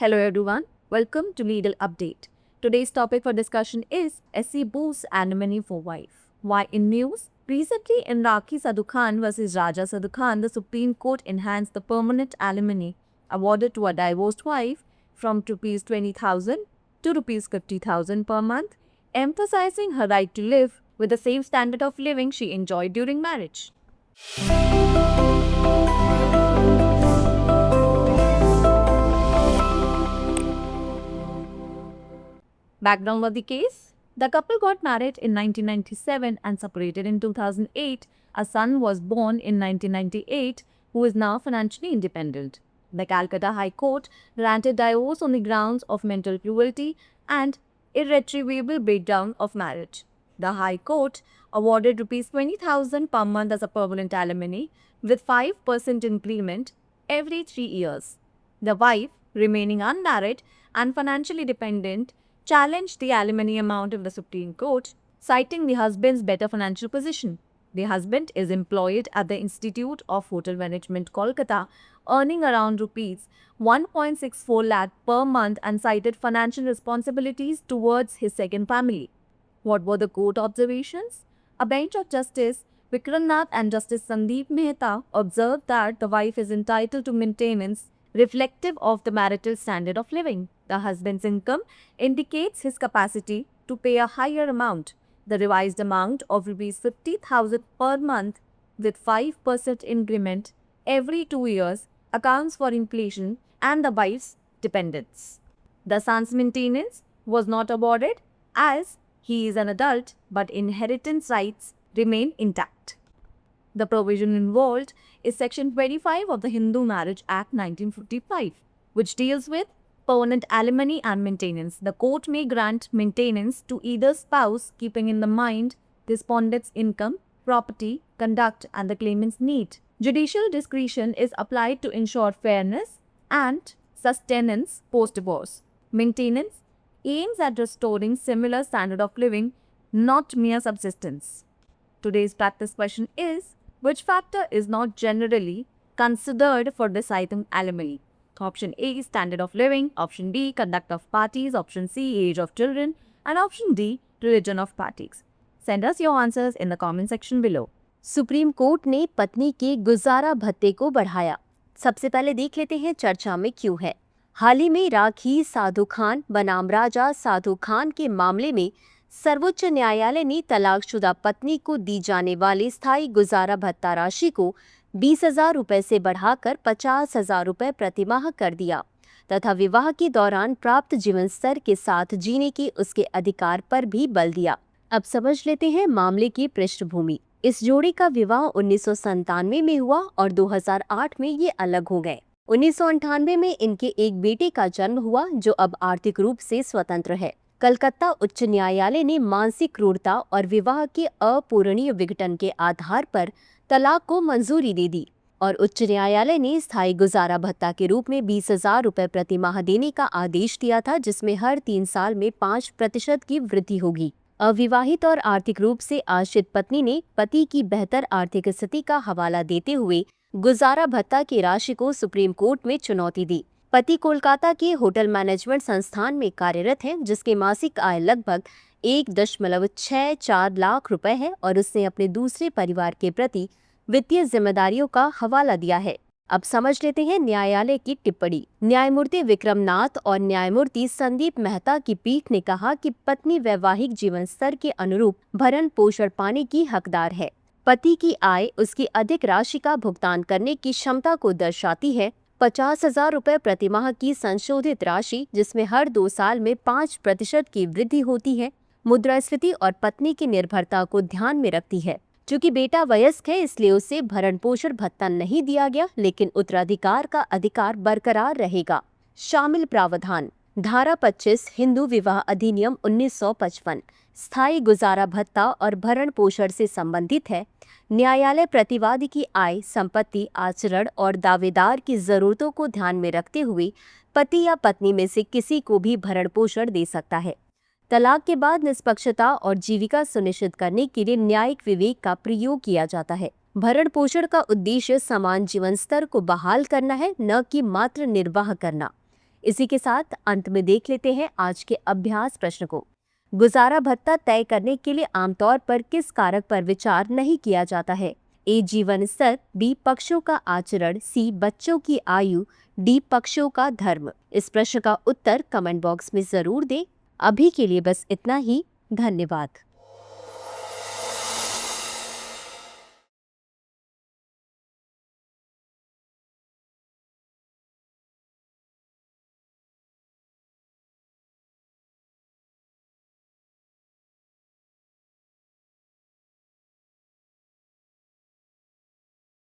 Hello everyone, welcome to Legal Update. Today's topic for discussion is SC boosts alimony for wife. Why in news? Recently in Rakhi Sadhu Khan versus Raja Sadhu Khan, the Supreme Court enhanced the permanent alimony awarded to a divorced wife from Rs 20,000 to Rs 50,000 per month, emphasizing her right to live with the same standard of living she enjoyed during marriage. Background of the case: the couple got married in 1997 and separated in 2008. A son was born in 1998 who is now financially independent. The Calcutta High Court granted divorce on the grounds of mental cruelty and irretrievable breakdown of marriage. The High Court awarded Rs 20,000 per month as a permanent alimony with 5% increment every 3 years. The wife, remaining unmarried and financially dependent, challenged the alimony amount of the Supreme Court, citing the husband's better financial position. The husband is employed at the Institute of Hotel Management, Kolkata, earning around Rs 1.64 lakh per month and cited financial responsibilities towards his second family. What were the court observations? A bench of Justice Vikramnath and Justice Sandeep Mehta observed that the wife is entitled to maintenance reflective of the marital standard of living. The husband's income indicates his capacity to pay a higher amount. The revised amount of Rs 50,000 per month with 5% increment every 2 years accounts for inflation and the wife's dependence. The son's maintenance was not awarded as he is an adult, but inheritance rights remain intact. The provision involved is Section 25 of the Hindu Marriage Act 1955, which deals with permanent alimony and maintenance. The court may grant maintenance to either spouse, keeping in the mind the respondent's income, property, conduct, and the claimant's need. Judicial discretion is applied to ensure fairness and sustenance post-divorce. Maintenance aims at restoring similar standard of living, not mere subsistence. Today's practice question is: which factor is not generally considered for deciding alimony? Option A, standard of living. Option B, conduct of parties. Option C, age of children. And option D, religion of parties. Send us your answers in the comment section below. Supreme court ने पत्नी के गुजारा भत्ते को बढ़ाया। सबसे पहले देख लेते हैं चर्चा में क्यों है। हाल ही में राखी साधु खान बनाम राजा साधु खान के मामले में सर्वोच्च न्यायालय ने तलाकशुदा पत्नी को दी जाने वाली स्थायी गुजारा भत्ता राशि को 20,000 रुपये से बढ़ाकर 50,000 रुपये प्रतिमाह कर दिया तथा विवाह के दौरान प्राप्त जीवन स्तर के साथ जीने के उसके अधिकार पर भी बल दिया। अब समझ लेते हैं मामले की पृष्ठभूमि। इस जोड़ी का विवाह 1997 में हुआ और 2008 में ये अलग हो गए। 1998 में इनके एक बेटे का जन्म हुआ जो अब आर्थिक रूप से स्वतंत्र है। कलकत्ता उच्च न्यायालय ने मानसिक क्रूरता और विवाह के अपूरणीय विघटन के आधार पर तलाक को मंजूरी दे दी और उच्च न्यायालय ने स्थायी गुजारा भत्ता के रूप में 20,000 रुपये प्रति माह देने का आदेश दिया था, जिसमें हर 3 साल में 5% की वृद्धि होगी। अविवाहित और आर्थिक रूप से आश्रित पत्नी ने पति की बेहतर आर्थिक स्थिति का हवाला देते हुए गुजारा भत्ता की राशि को सुप्रीम कोर्ट में चुनौती दी। पति कोलकाता के होटल मैनेजमेंट संस्थान में कार्यरत हैं, जिसकी मासिक आय लगभग 1.64 लाख रुपए है और उसने अपने दूसरे परिवार के प्रति वित्तीय जिम्मेदारियों का हवाला दिया है। अब समझ लेते हैं न्यायालय की टिप्पणी। न्यायमूर्ति विक्रमनाथ और न्यायमूर्ति संदीप मेहता की पीठ ने कहा कि पत्नी वैवाहिक जीवन स्तर के अनुरूप भरण पोषण पाने की हकदार है। पति की आय उसकी अधिक राशि का भुगतान करने की क्षमता को दर्शाती है। 50,000 रुपये प्रतिमाह की संशोधित राशि, जिसमें हर 2 साल में 5% की वृद्धि होती है, मुद्रास्फीति और पत्नी की निर्भरता को ध्यान में रखती है। चूंकि बेटा वयस्क है, इसलिए उसे भरण पोषण भत्ता नहीं दिया गया, लेकिन उत्तराधिकार का अधिकार बरकरार रहेगा। शामिल प्रावधान: धारा 25 हिंदू विवाह अधिनियम 1955 स्थायी गुजारा भत्ता और भरण पोषण से संबंधित है। न्यायालय प्रतिवादी की आय, संपत्ति, आचरण और दावेदार की जरूरतों को ध्यान में रखते हुए पति या पत्नी में से किसी को भी भरण पोषण दे सकता है। तलाक के बाद निष्पक्षता और जीविका सुनिश्चित करने के लिए न्यायिक विवेक का प्रयोग किया जाता है। भरण पोषण का उद्देश्य समान जीवन स्तर को बहाल करना है, न कि मात्र निर्वाह करना। इसी के साथ अंत में देख लेते हैं आज के अभ्यास प्रश्न को। गुजारा भत्ता तय करने के लिए आमतौर पर किस कारक पर विचार नहीं किया जाता है? ए जीवन स्तर, बी पक्षों का आचरण, सी बच्चों की आयु, डी पक्षों का धर्म। इस प्रश्न का उत्तर कमेंट बॉक्स में जरूर दें। अभी के लिए बस इतना ही। धन्यवाद।